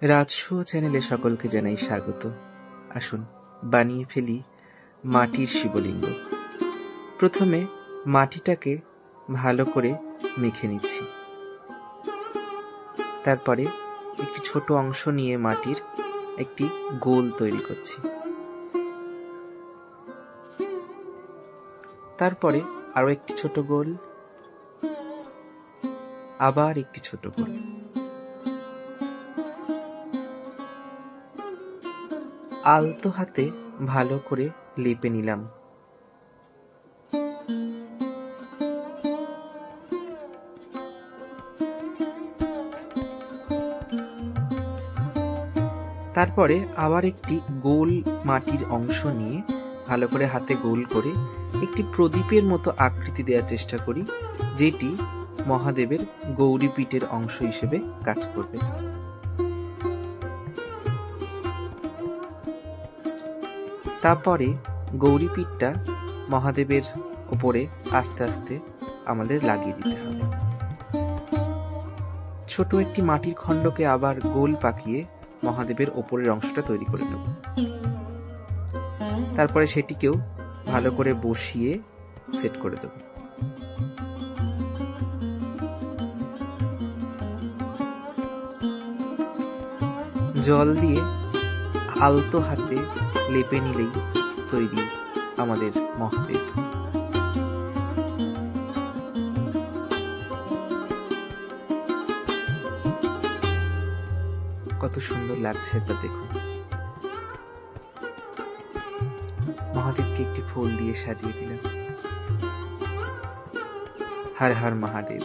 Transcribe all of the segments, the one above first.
রাজশো চ্যানেলে সকলকে জানাই স্বাগত। আসুন বানিয়ে ফেলি মাটির শিবলিঙ্গ। প্রথমে মাটিটাকে ভালো করে মেখে নিচ্ছি। তারপরে একটি ছোট অংশ নিয়ে মাটির একটি গোল তৈরি করছি। তারপরে আরো একটি ছোট গোল, আবার একটি ছোট গোল। আলতো হাতে ভালো করে লেপে নিলাম। তারপরে আবার একটি গোল মাটির অংশ নিয়ে ভালো করে হাতে গোল করে একটি প্রদীপের মতো আকৃতি দেওয়ার চেষ্টা করি, যেটি মহাদেবের গৌরীপীঠের অংশ হিসেবে কাজ করবে। তারপরে গৌরীপীঠটা মহাদেবের উপরে আস্তে আস্তে আমাদের লাগিয়ে দিতে হবে। ছোট একটি মাটির খণ্ডকে আবার গোল পাকিয়ে মহাদেবের ওপরের অংশটা তৈরি করে নেব। তারপরে সেটিকেও ভালো করে বসিয়ে সেট করে দেব। জল দিয়ে আলতো হাতে লেপে নিলেই তৈরি আমাদের মহাদেব। কত সুন্দর লাগছে একবার দেখুন। মহাদেবকে একটি ফুল দিয়ে সাজিয়ে দিলাম। হর হর মহাদেব।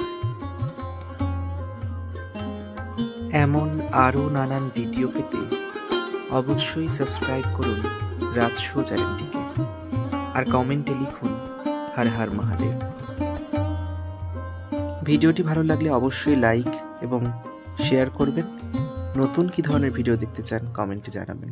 এমন আরো নানান ভিডিও পেতে অবশ্যই সাবস্ক্রাইব করুন রাজশো চ্যানেলটিকে, আর কমেন্টে লিখুন হর হর মহাদেব। ভিডিওটি ভালো লাগলে অবশ্যই লাইক এবং শেয়ার করবেন। নতুন কি ধরনের ভিডিও দেখতে চান কমেন্টে জানাবেন।